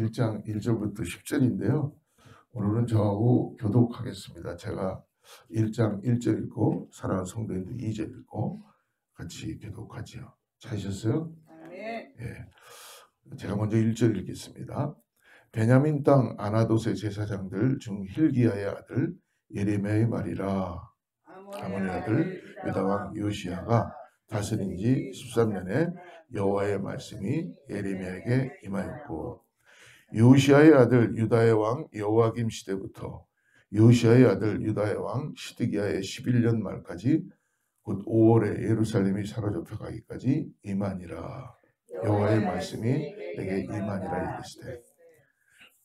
1장 1절부터 10절인데요. 오늘은 저하고 교독하겠습니다. 제가 1장 1절 읽고 사랑하는 성도님들 2절 읽고 같이 교독하지요. 찾으셨어요? 네. 예. 제가 먼저 1절 읽겠습니다. 베냐민 땅 아나돗의 제사장들 중 hil기야의 아들 예레미야의 말이라. 아몬의 아들 유다왕 요시야가 다스린 지 13년에 여호와의 말씀이 예레미야에게 임하였고, 요시야의 아들 유다의 왕 여호와김 시대부터 요시야의 아들 유다의 왕 시드기야의 11년 말까지 곧 5월에 예루살렘이 사로잡혀 가기까지 임하니라. 여호와의 말씀이 내게 임하니라 이르시되,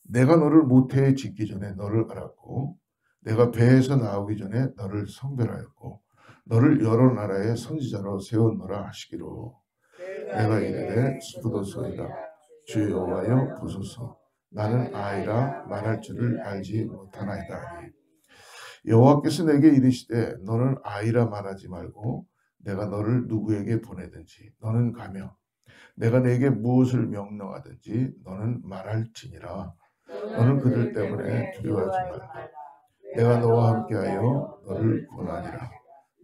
내가 너를 모태에 짓기 전에 너를 알았고 내가 배에서 나오기 전에 너를 성별하였고 너를 여러 나라의 선지자로 세웠노라 하시기로, 내가 이르되 스푸도소이다 주 여호와여 보소서, 나는 아이라 말할 줄을 알지 못하나이다 하니, 여호와께서 내게 이르시되 너는 아이라 말하지 말고 내가 너를 누구에게 보내든지 너는 가며 내가 내게 무엇을 명령하든지 너는 말할지니라. 너는 그들 때문에 두려워하지 말고 내가 너와 함께하여 너를 구원하리라.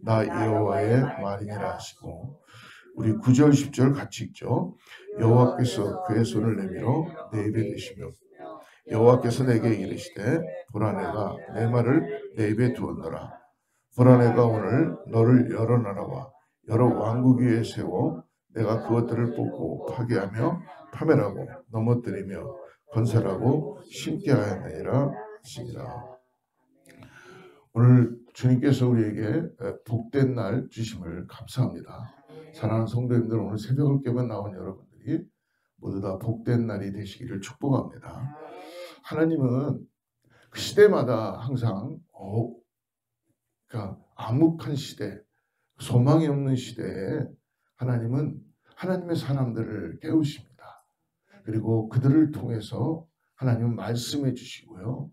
나 여호와의 말이니라 하시고, 우리 9절 10절 같이 읽죠. 여호와께서 그의 손을 내밀어 내 입에 대시며 여호와께서 내게 이르시되, 보라 내가 내 말을 내 입에 두었노라. 보라 내가 오늘 너를 여러 나라와 여러 왕국 위에 세워 내가 그것들을 뽑고 파괴하며 파멸하고 넘어뜨리며 건설하고 심게 하였느니라 하시니라. 오늘 주님께서 우리에게 복된 날 주심을 감사합니다. 사랑하는 성도님들, 오늘 새벽을 깨면 나온 여러분들이 모두 다 복된 날이 되시기를 축복합니다. 하나님은 그 시대마다 항상 그러니까 암묵한 시대, 소망이 없는 시대에 하나님은 하나님의 사람들을 깨우십니다. 그리고 그들을 통해서 하나님은 말씀해 주시고요,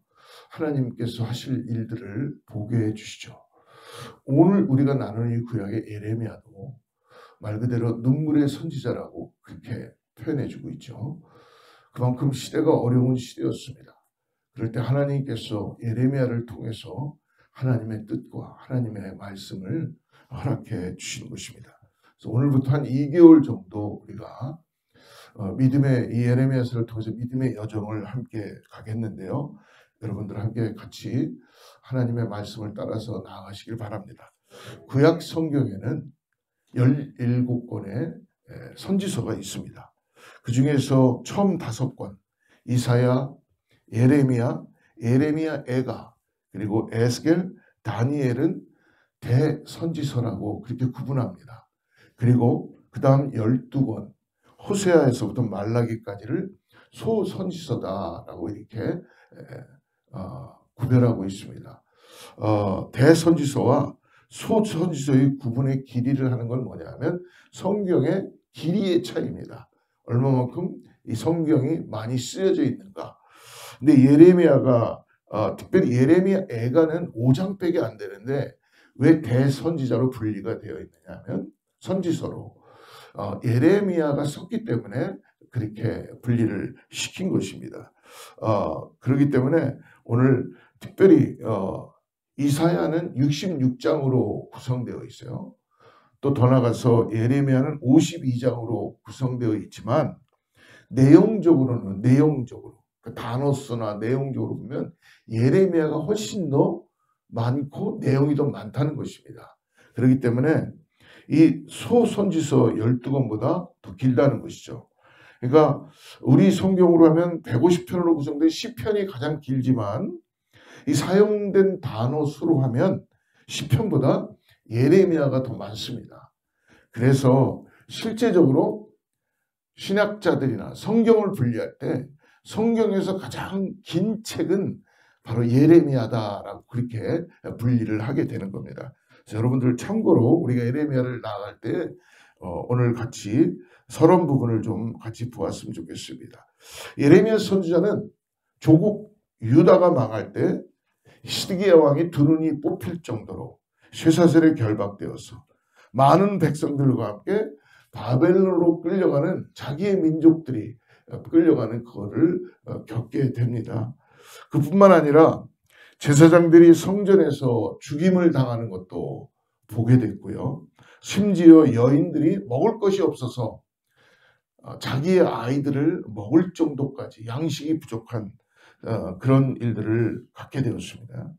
하나님께서 하실 일들을 보게 해 주시죠. 오늘 우리가 나누는 이 구약의 예레미야도 말 그대로 눈물의 선지자라고 그렇게 표현해 주고 있죠. 그만큼 시대가 어려운 시대였습니다. 그럴 때 하나님께서 예레미야를 통해서 하나님의 뜻과 하나님의 말씀을 허락해 주시는 것입니다. 그래서 오늘부터 한 2개월 정도 우리가 믿음의 이 예레미야서를 통해서 믿음의 여정을 함께 가겠는데요. 여러분들 함께 같이 하나님의 말씀을 따라서 나아가시길 바랍니다. 구약 성경에는 17권의 선지서가 있습니다. 그 중에서 처음 5권, 이사야, 예레미야, 에가, 그리고 에스겔, 다니엘은 대선지서라고 그렇게 구분합니다. 그리고 그 다음 12권, 호세아에서부터 말라기까지를 소선지서다라고 이렇게 구별하고 있습니다. 대선지서와 소선지서의 구분의 길이를 하는 건 뭐냐면 성경의 길이의 차이입니다. 얼마만큼 이 성경이 많이 쓰여져 있는가. 근데 예레미야가 특별히 예레미야 애가는 5장밖에 안 되는데 왜 대선지자로 분리가 되어 있느냐 하면 선지서로 예레미야가 썼기 때문에 그렇게 분리를 시킨 것입니다. 그렇기 때문에 오늘 특별히 이사야는 66장으로 구성되어 있어요. 또 더 나가서 예레미야는 52장으로 구성되어 있지만 내용적으로는 단어수나 내용적으로 보면 예레미야가 훨씬 더 많고 내용이 더 많다는 것입니다. 그렇기 때문에 이 소선지서 12권보다 더 길다는 것이죠. 그러니까 우리 성경으로 하면 150편으로 구성된 시편이 가장 길지만 이 사용된 단어 수로 하면 시편보다 예레미야가 더 많습니다. 그래서 실제적으로 신학자들이나 성경을 분리할 때 성경에서 가장 긴 책은 바로 예레미야다라고 그렇게 분리를 하게 되는 겁니다. 그래서 여러분들 참고로 우리가 예레미야를 나아갈 때 오늘 같이 서론 부분을 좀 같이 보았으면 좋겠습니다. 예레미야 선지자는 조국 유다가 망할 때 시드기야 왕이 두 눈이 뽑힐 정도로 쇠사슬에 결박되어서 많은 백성들과 함께 바벨론으로 끌려가는 자기의 민족들이 끌려가는 그거를 겪게 됩니다. 그뿐만 아니라 제사장들이 성전에서 죽임을 당하는 것도 보게 됐고요. 심지어 여인들이 먹을 것이 없어서 자기의 아이들을 먹을 정도까지 양식이 부족한 그런 일들을 갖게 되었습니다.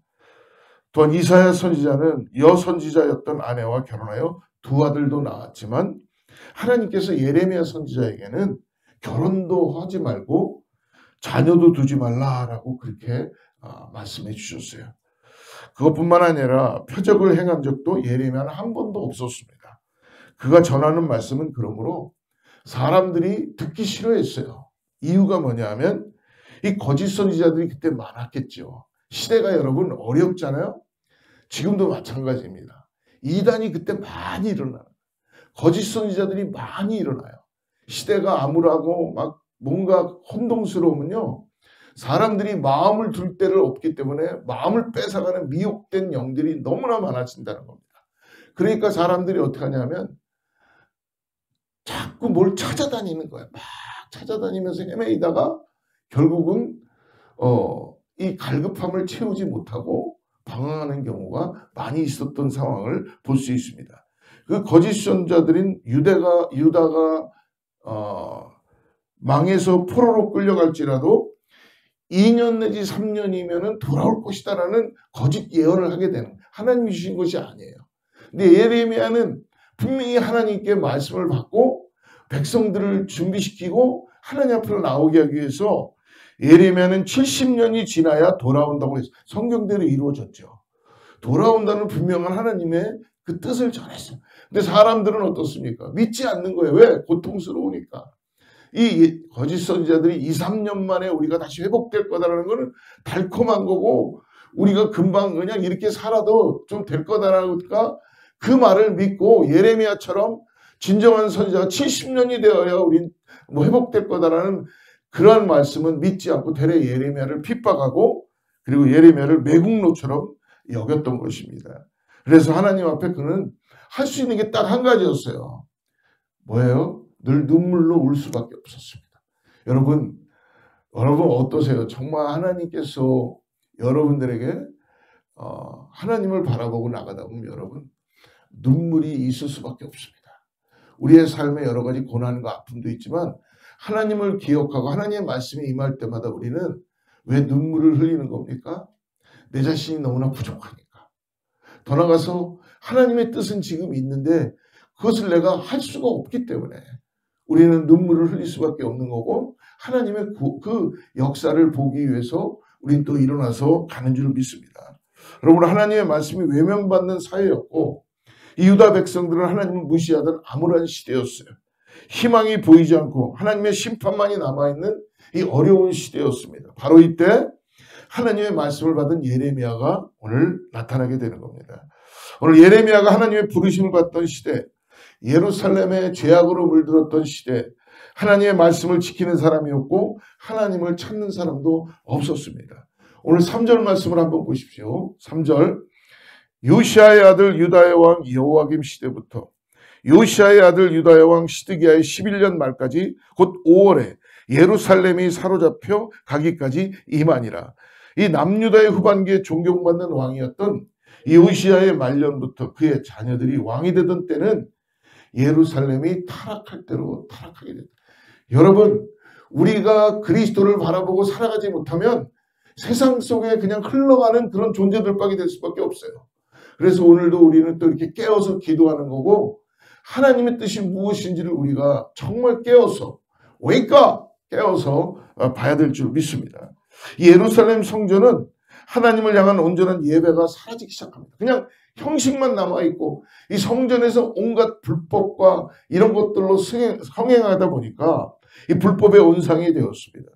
또한 이사야 선지자는 여선지자였던 아내와 결혼하여 두 아들도 낳았지만 하나님께서 예레미야 선지자에게는 결혼도 하지 말고 자녀도 두지 말라라고 그렇게 말씀해 주셨어요. 그것뿐만 아니라 표적을 행한 적도 예레미야는 한 번도 없었습니다. 그가 전하는 말씀은 그러므로 사람들이 듣기 싫어했어요. 이유가 뭐냐면 이 거짓 선지자들이 그때 많았겠죠. 시대가 여러분 어렵잖아요. 지금도 마찬가지입니다. 이단이 그때 많이 일어나요. 거짓 선지자들이 많이 일어나요. 시대가 암울하고 막 뭔가 혼동스러우면요. 사람들이 마음을 둘 데를 없기 때문에 마음을 뺏어가는 미혹된 영들이 너무나 많아진다는 겁니다. 그러니까 사람들이 어떻게 하냐면 자꾸 뭘 찾아다니는 거예요. 막 찾아다니면서 헤매이다가 결국은 이 갈급함을 채우지 못하고 방황하는 경우가 많이 있었던 상황을 볼 수 있습니다. 그 거짓 선자들인 유다가 망해서 포로로 끌려갈지라도 2년 내지 3년이면 돌아올 것이다라는 거짓 예언을 하게 되는 하나님이 주신 것이 아니에요. 근데 예레미야는 분명히 하나님께 말씀을 받고 백성들을 준비시키고 하나님 앞으로 나오게 하기 위해서 예레미야는 70년이 지나야 돌아온다고 했어요. 성경대로 이루어졌죠. 돌아온다는 분명한 하나님의 그 뜻을 전했어요. 근데 사람들은 어떻습니까? 믿지 않는 거예요. 왜? 고통스러우니까. 이 거짓 선지자들이 2, 3년 만에 우리가 다시 회복될 거다라는 거는 달콤한 거고 우리가 금방 그냥 이렇게 살아도 좀 될 거다라니까 그 말을 믿고 예레미야처럼 진정한 선지자가 70년이 되어야 우린 뭐 회복될 거다라는 그러한 말씀은 믿지 않고 대래 예레미야를 핍박하고 그리고 예레미야를 매국노처럼 여겼던 것입니다. 그래서 하나님 앞에 그는 할 수 있는 게 딱 한 가지였어요. 뭐예요? 늘 눈물로 울 수밖에 없었습니다. 여러분 어떠세요? 정말 하나님께서 여러분들에게 하나님을 바라보고 나가다 보면 여러분 눈물이 있을 수밖에 없습니다. 우리의 삶에 여러 가지 고난과 아픔도 있지만 하나님을 기억하고 하나님의 말씀이 임할 때마다 우리는 왜 눈물을 흘리는 겁니까? 내 자신이 너무나 부족하니까. 더 나아가서 하나님의 뜻은 지금 있는데 그것을 내가 할 수가 없기 때문에 우리는 눈물을 흘릴 수밖에 없는 거고 하나님의 그 역사를 보기 위해서 우리는 또 일어나서 가는 줄 믿습니다. 여러분 하나님의 말씀이 외면받는 사회였고 이 유다 백성들은 하나님을 무시하던 암울한 시대였어요. 희망이 보이지 않고 하나님의 심판만이 남아있는 이 어려운 시대였습니다. 바로 이때 하나님의 말씀을 받은 예레미야가 오늘 나타나게 되는 겁니다. 오늘 예레미야가 하나님의 부르심을 받던 시대, 예루살렘의 죄악으로 물들었던 시대, 하나님의 말씀을 지키는 사람이었고 하나님을 찾는 사람도 없었습니다. 오늘 3절 말씀을 한번 보십시오. 3절 요시아의 아들 유다의 왕 여호와김 시대부터 요시아의 아들 유다의 왕 시드기야의 11년 말까지 곧 5월에 예루살렘이 사로잡혀 가기까지 이만이라. 이 남유다의 후반기에 존경받는 왕이었던 이 요시아의 말년부터 그의 자녀들이 왕이 되던 때는 예루살렘이 타락할 대로 타락하게 됐다. 여러분 우리가 그리스도를 바라보고 살아가지 못하면 세상 속에 그냥 흘러가는 그런 존재들밖에 될 수밖에 없어요. 그래서 오늘도 우리는 또 이렇게 깨어서 기도하는 거고 하나님의 뜻이 무엇인지를 우리가 정말 깨어서 깨어서 봐야 될 줄 믿습니다. 이 예루살렘 성전은 하나님을 향한 온전한 예배가 사라지기 시작합니다. 그냥 형식만 남아있고 이 성전에서 온갖 불법과 이런 것들로 성행하다 보니까 이 불법의 온상이 되었습니다.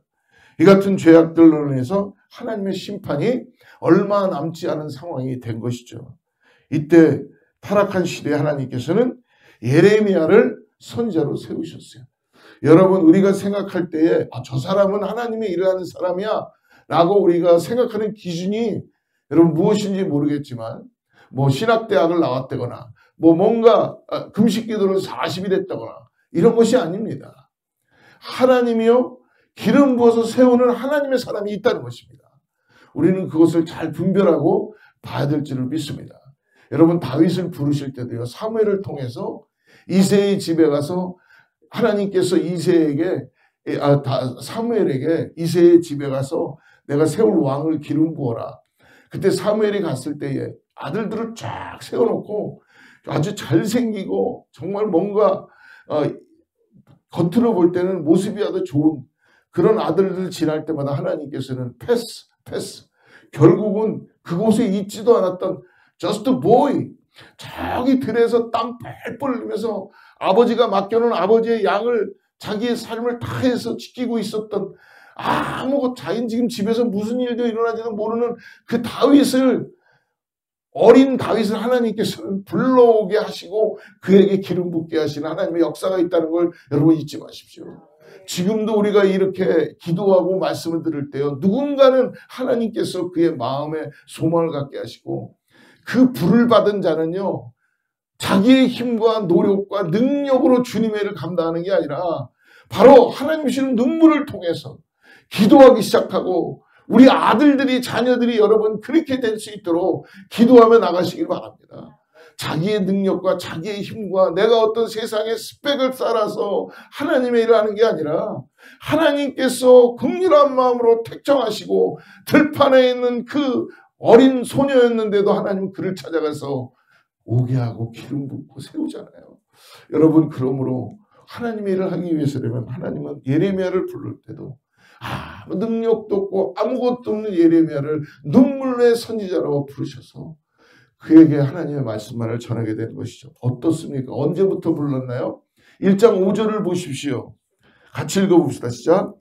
이 같은 죄악들로 인해서 하나님의 심판이 얼마 남지 않은 상황이 된 것이죠. 이때 타락한 시대에 하나님께서는 예레미야를 선지자로 세우셨어요. 여러분 우리가 생각할 때에 저 사람은 하나님의 일을 하는 사람이야 라고 우리가 생각하는 기준이 여러분 무엇인지 모르겠지만 뭐 신학대학을 나왔다거나 뭐 뭔가 금식기도를 40일 했다거나 이런 것이 아닙니다. 하나님이요 기름 부어서 세우는 하나님의 사람이 있다는 것입니다. 우리는 그것을 잘 분별하고 봐야 될 줄을 믿습니다. 여러분 다윗을 부르실 때도요. 사무엘을 통해서 이새의 집에 가서 하나님께서 사무엘에게 이새의 집에 가서 내가 세울 왕을 기름 부어라. 그때 사무엘이 갔을 때에 아들들을 쫙 세워놓고 아주 잘생기고 정말 뭔가 겉으로 볼 때는 모습이 아주 좋은 그런 아들들 지날 때마다 하나님께서는 패스. 결국은 그곳에 있지도 않았던 just a boy. 저기 들에서 땀 뻘뻘 흘리면서 아버지가 맡겨놓은 아버지의 양을 자기의 삶을 다해서 지키고 있었던 자기는 지금 집에서 무슨 일도 일어나지도 모르는 그 어린 다윗을 하나님께서는 불러오게 하시고 그에게 기름 붓게 하시는 하나님의 역사가 있다는 걸 여러분 잊지 마십시오. 지금도 우리가 이렇게 기도하고 말씀을 들을 때요. 누군가는 하나님께서 그의 마음에 소망을 갖게 하시고 그 불을 받은 자는요. 자기의 힘과 노력과 능력으로 주님의 일을 감당하는 게 아니라 바로 하나님 주시는 눈물을 통해서 기도하기 시작하고 우리 아들들이 자녀들이 여러분 그렇게 될 수 있도록 기도하며 나가시길 바랍니다. 자기의 능력과 자기의 힘과 내가 어떤 세상의 스펙을 쌓아서 하나님의 일을 하는 게 아니라 하나님께서 긍휼한 마음으로 택정하시고 들판에 있는 그 어린 소녀였는데도 하나님은 그를 찾아가서 오게 하고 기름 붓고 세우잖아요. 여러분 그러므로 하나님의 일을 하기 위해서라면 하나님은 예레미야를 부를 때도 아무 능력도 없고 아무것도 없는 예레미야를 눈물의 선지자라고 부르셔서 그에게 하나님의 말씀만을 전하게 된 것이죠. 어떻습니까? 언제부터 불렀나요? 1장 5절을 보십시오. 같이 읽어봅시다. 시작.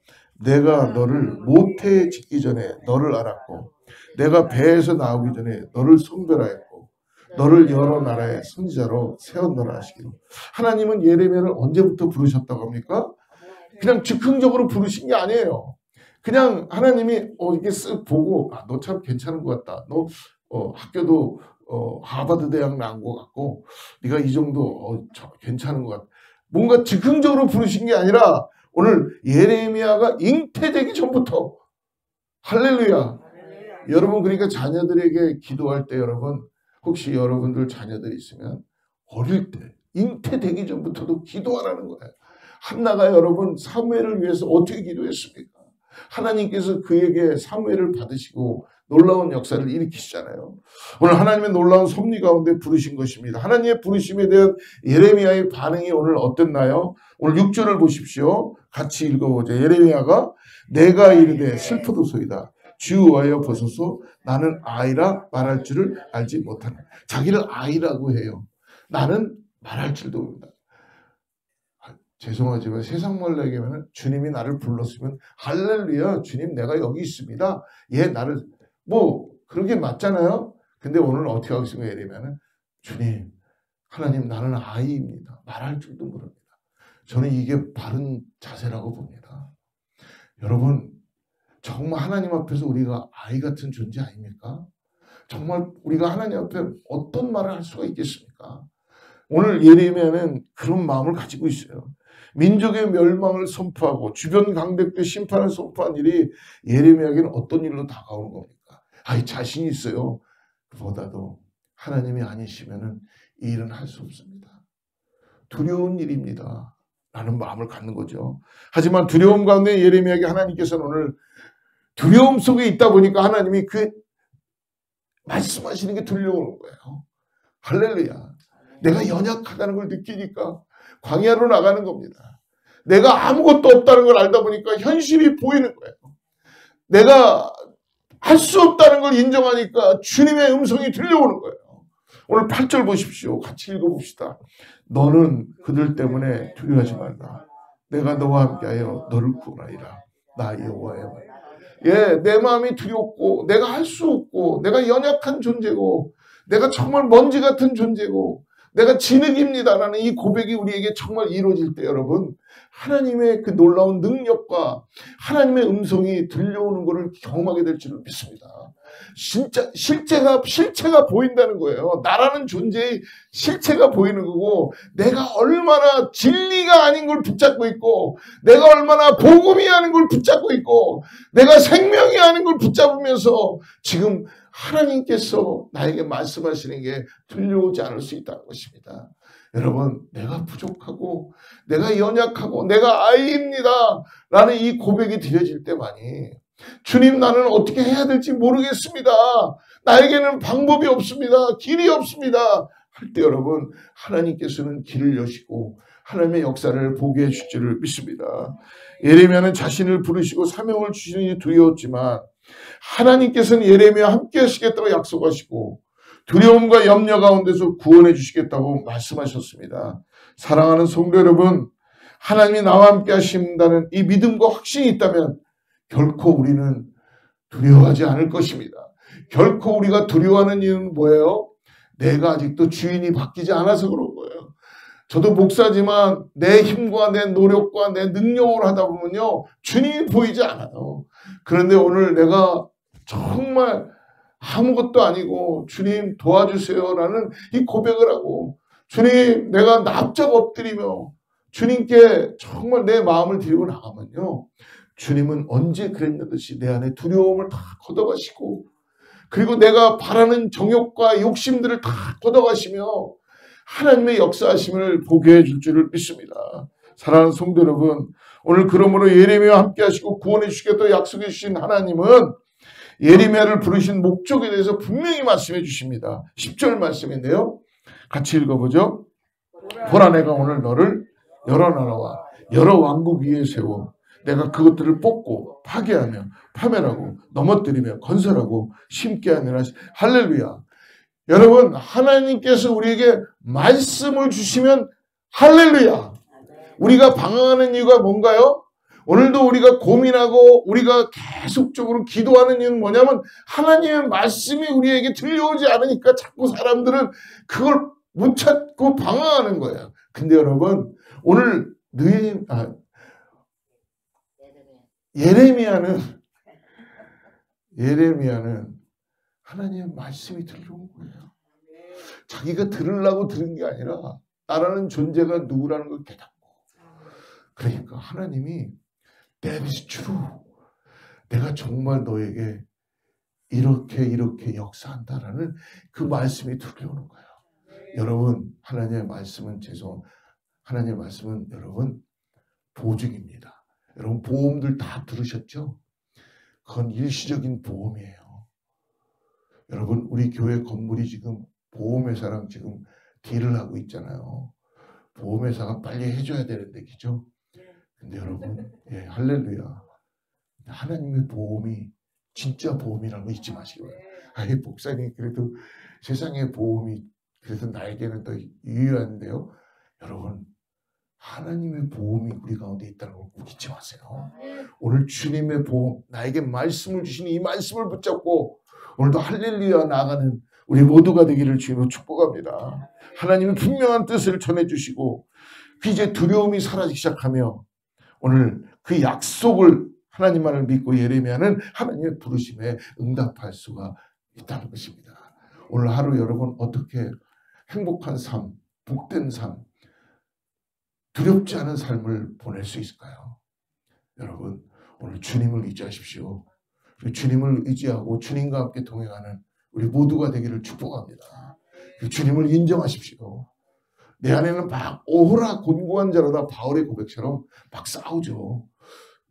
내가 너를 모태에 짓기 전에 너를 알았고 내가 배에서 나오기 전에 너를 선별하였고 너를 여러 나라의 선지자로 세웠노라 하시기로. 하나님은 예레미야를 언제부터 부르셨다고 합니까? 그냥 즉흥적으로 부르신 게 아니에요. 그냥 하나님이 이렇게 쓱 보고 너 참 괜찮은 것 같다. 너 학교도 하버드 대학 나온 것 같고 네가 이 정도 괜찮은 것 같다. 뭔가 즉흥적으로 부르신 게 아니라 오늘 예레미야가 잉태되기 전부터 할렐루야. 여러분 그러니까 자녀들에게 기도할 때 여러분 혹시 여러분들 자녀들이 있으면 어릴 때 잉태되기 전부터도 기도하라는 거예요. 한나가 여러분 사무엘을 위해서 어떻게 기도했습니까? 하나님께서 그에게 사무엘을 받으시고 놀라운 역사를 일으키시잖아요. 오늘 하나님의 놀라운 섭리 가운데 부르신 것입니다. 하나님의 부르심에 대한 예레미야의 반응이 오늘 어땠나요? 오늘 6절을 보십시오. 같이 읽어보죠. 예레미야가 내가 이르되 슬프도소이다. 주여하여 보소서 나는 아이라 말할 줄을 알지 못하네. 자기를 아이라고 해요. 나는 말할 줄도 모른다. 죄송하지만 세상 말로 얘기하면 주님이 나를 불렀으면 할렐루야 주님 내가 여기 있습니다. 나를 그러게 맞잖아요. 근데 오늘 어떻게 하겠습니까? 예레미야는 주님 하나님 나는 아이입니다. 말할 줄도 모릅니다. 저는 이게 바른 자세라고 봅니다. 여러분 정말 하나님 앞에서 우리가 아이 같은 존재 아닙니까? 정말 우리가 하나님 앞에 어떤 말을 할 수가 있겠습니까? 오늘 예레미야는 그런 마음을 가지고 있어요. 민족의 멸망을 선포하고 주변 강백대 심판을 선포한 일이 예레미야에게는 어떤 일로 다가오는 겁니까? 자신이 있어요. 그보다도 하나님이 아니시면 이 일은 할 수 없습니다. 두려운 일입니다. 라는 마음을 갖는 거죠. 하지만 두려움 가운데 예레미야에게 하나님께서는 오늘 두려움 속에 있다 보니까 하나님이 그 말씀하시는 게 들려오는 거예요. 할렐루야. 내가 연약하다는 걸 느끼니까 광야로 나가는 겁니다. 내가 아무것도 없다는 걸 알다 보니까 현실이 보이는 거예요. 내가 할 수 없다는 걸 인정하니까 주님의 음성이 들려오는 거예요. 오늘 8절 보십시오. 같이 읽어봅시다. 너는 그들 때문에 두려워하지 말라. 내가 너와 함께하여 너를 구원하리라. 나 여호와여. 내 마음이 두렵고 내가 할 수 없고 내가 연약한 존재고 내가 정말 먼지 같은 존재고 내가 진흙입니다라는 이 고백이 우리에게 정말 이루어질 때 여러분, 하나님의 그 놀라운 능력과 하나님의 음성이 들려오는 것을 경험하게 될 줄을 믿습니다. 진짜 실체가 보인다는 거예요. 나라는 존재의 실체가 보이는 거고, 내가 얼마나 진리가 아닌 걸 붙잡고 있고, 내가 얼마나 복음이 아닌 걸 붙잡고 있고, 내가 생명이 아닌 걸 붙잡으면서 지금 하나님께서 나에게 말씀하시는 게 들려오지 않을 수 있다는 것입니다. 여러분, 내가 부족하고 내가 연약하고 내가 아이입니다 라는 이 고백이 드려질 때만이, 주님, 나는 어떻게 해야 될지 모르겠습니다, 나에게는 방법이 없습니다, 길이 없습니다 할 때 여러분, 하나님께서는 길을 여시고 하나님의 역사를 보게 해줄 줄을 믿습니다. 예레미야는 자신을 부르시고 사명을 주시니 두려웠지만 하나님께서는 예레미야와 함께 하시겠다고 약속하시고 두려움과 염려 가운데서 구원해 주시겠다고 말씀하셨습니다. 사랑하는 성도 여러분, 하나님이 나와 함께 하신다는 이 믿음과 확신이 있다면 결코 우리는 두려워하지 않을 것입니다. 결코 우리가 두려워하는 이유는 뭐예요? 내가 아직도 주인이 바뀌지 않아서 그런 거예요. 저도 목사지만 내 힘과 내 노력과 내 능력으로 하다 보면요, 주님이 보이지 않아요. 그런데 오늘 내가 정말 아무것도 아니고 주님 도와주세요 라는 이 고백을 하고, 주님 내가 납작 엎드리며 주님께 정말 내 마음을 드리고 나가면요, 주님은 언제 그랬냐듯이 내 안에 두려움을 다 걷어가시고, 그리고 내가 바라는 정욕과 욕심들을 다 걷어가시며 하나님의 역사하심을 보게 해줄 줄을 믿습니다. 사랑하는 성도 여러분, 오늘 그러므로 예레미야와 함께 하시고 구원해 주시겠다고 약속해 주신 하나님은 예레미야를 부르신 목적에 대해서 분명히 말씀해 주십니다. 10절 말씀인데요, 같이 읽어보죠. 보라, 내가 오늘 너를 여러 나라와 여러 왕국 위에 세워 내가 그것들을 뽑고 파괴하며 파멸하고 넘어뜨리며 건설하고 심게 하느라. 할렐루야. 여러분, 하나님께서 우리에게 말씀을 주시면 할렐루야. 우리가 방황하는 이유가 뭔가요? 오늘도 우리가 고민하고 우리가 계속적으로 기도하는 이유는 뭐냐면, 하나님의 말씀이 우리에게 들려오지 않으니까 자꾸 사람들은 그걸 못 찾고 방황하는 거예요. 근데 여러분, 오늘 예레미야는 하나님의 말씀이 들려온 거예요. 자기가 들으려고 들은 게 아니라 나라는 존재가 누구라는 걸 깨닫고, 그러니까 하나님이 That is true. 내가 정말 너에게 이렇게 역사한다라는 그 말씀이 들려오는 거예요. 여러분, 하나님의 말씀은 여러분 보증입니다. 여러분, 보험들 다 들으셨죠? 그건 일시적인 보험이에요. 여러분, 우리 교회 건물이 지금 보험회사랑 지금 딜을 하고 있잖아요. 보험회사가 빨리 해줘야 되는데, 그죠? 근데 여러분, 예, 할렐루야. 하나님의 보험이 진짜 보험이라는 거 잊지 마시기 바랍니다. 아예 목사님, 그래도 세상의 보험이 그래서 나에게는 더 유효한데요. 여러분, 하나님의 보험이 우리 가운데 있다는 걸 꼭 잊지 마세요. 오늘 주님의 보험, 나에게 말씀을 주시는 이 말씀을 붙잡고 오늘도 할렐루야 나아가는 우리 모두가 되기를 주님으로 축복합니다. 하나님은 분명한 뜻을 전해주시고 이제 두려움이 사라지기 시작하며 오늘 그 약속을 하나님만을 믿고 예레미야는 하나님의 부르심에 응답할 수가 있다는 것입니다. 오늘 하루 여러분 어떻게 행복한 삶, 복된 삶, 두렵지 않은 삶을 보낼 수 있을까요? 여러분, 오늘 주님을 의지하십시오. 주님을 의지하고 주님과 함께 동행하는 우리 모두가 되기를 축복합니다. 주님을 인정하십시오. 내 안에는 막 오호라 곤고한 자로다 바울의 고백처럼 막 싸우죠.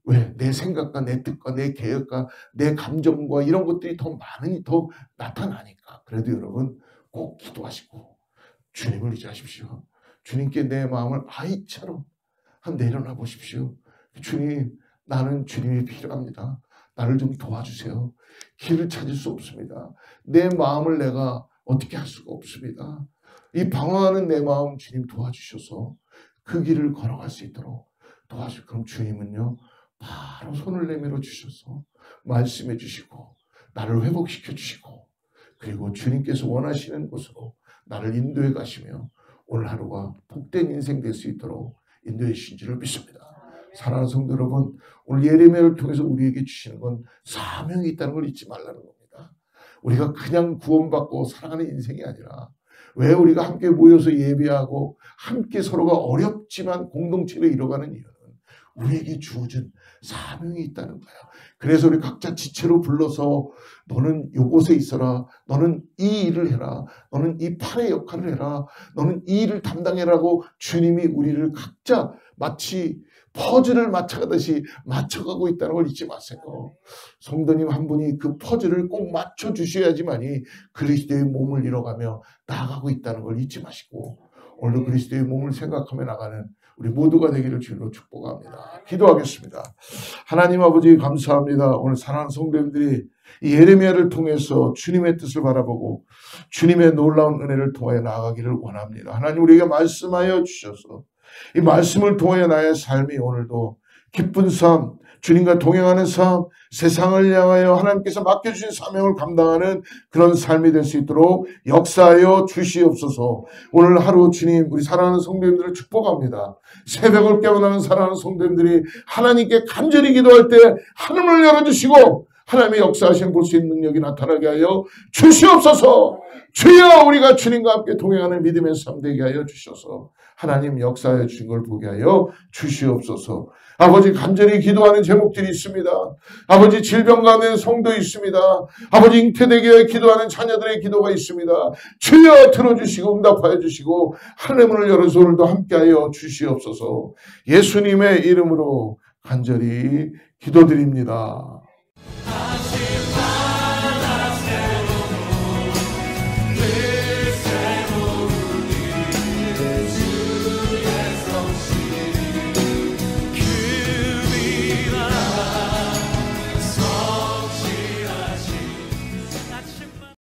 왜? 내 생각과 내 뜻과 내 계획과 내 감정과 이런 것들이 더 나타나니까. 그래도 여러분 꼭 기도하시고 주님을 의지하십시오. 주님께 내 마음을 아이처럼 내려놔 보십시오. 주님, 나는 주님이 필요합니다. 나를 좀 도와주세요. 길을 찾을 수 없습니다. 내 마음을 내가 어떻게 할 수가 없습니다. 이 방황하는 내 마음 주님 도와주셔서 그 길을 걸어갈 수 있도록 도와주세요. 그럼 주님은요, 바로 손을 내밀어 주셔서 말씀해 주시고 나를 회복시켜 주시고, 그리고 주님께서 원하시는 곳으로 나를 인도해 가시며 오늘 하루가 복된 인생 될 수 있도록 인도해 주신 줄을 믿습니다. 사랑하는 성도 여러분, 오늘 예레미야를 통해서 우리에게 주시는 건 사명이 있다는 걸 잊지 말라는 겁니다. 우리가 그냥 구원받고 살아가는 인생이 아니라 왜 우리가 함께 모여서 예배하고 함께 서로가 어렵지만 공동체를 이뤄가는 이유는 우리에게 주어진 사명이 있다는 거야. 그래서 우리 각자 지체로 불러서 너는 요곳에 있어라. 너는 이 일을 해라. 너는 이 팔의 역할을 해라. 너는 이 일을 담당해라고 주님이 우리를 각자 마치 퍼즐을 맞춰가듯이 맞춰가고 있다는 걸 잊지 마세요. 성도님 한 분이 그 퍼즐을 꼭 맞춰주셔야지만이 그리스도의 몸을 이뤄가며 나아가고 있다는 걸 잊지 마시고 오늘도 그리스도의 몸을 생각하며 나가는 우리 모두가 되기를 주로 축복합니다. 기도하겠습니다. 하나님 아버지 감사합니다. 오늘 사랑하는 성도님들이 이 예레미야를 통해서 주님의 뜻을 바라보고 주님의 놀라운 은혜를 통하여 나아가기를 원합니다. 하나님 우리에게 말씀하여 주셔서 이 말씀을 통하여 나의 삶이 오늘도 기쁜 삶, 주님과 동행하는 삶, 세상을 향하여 하나님께서 맡겨주신 사명을 감당하는 그런 삶이 될 수 있도록 역사하여 주시옵소서. 오늘 하루 주님 우리 사랑하는 성도님들을 축복합니다. 새벽을 깨어나는 사랑하는 성도님들이 하나님께 간절히 기도할 때 하늘을 열어주시고 하나님의 역사하심 볼 수 있는 능력이 나타나게 하여 주시옵소서. 주여 우리가 주님과 함께 동행하는 믿음의 삶 되게 하여 주셔서 하나님 역사하여 주신 걸 보게 하여 주시옵소서. 아버지 간절히 기도하는 제목들이 있습니다. 아버지 질병 가운데 성도 있습니다. 아버지 잉태되게 하여 기도하는 자녀들의 기도가 있습니다. 주여 들어주시고 응답하여 주시고 하늘의 문을 열어서 오늘도 함께하여 주시옵소서. 예수님의 이름으로 간절히 기도드립니다.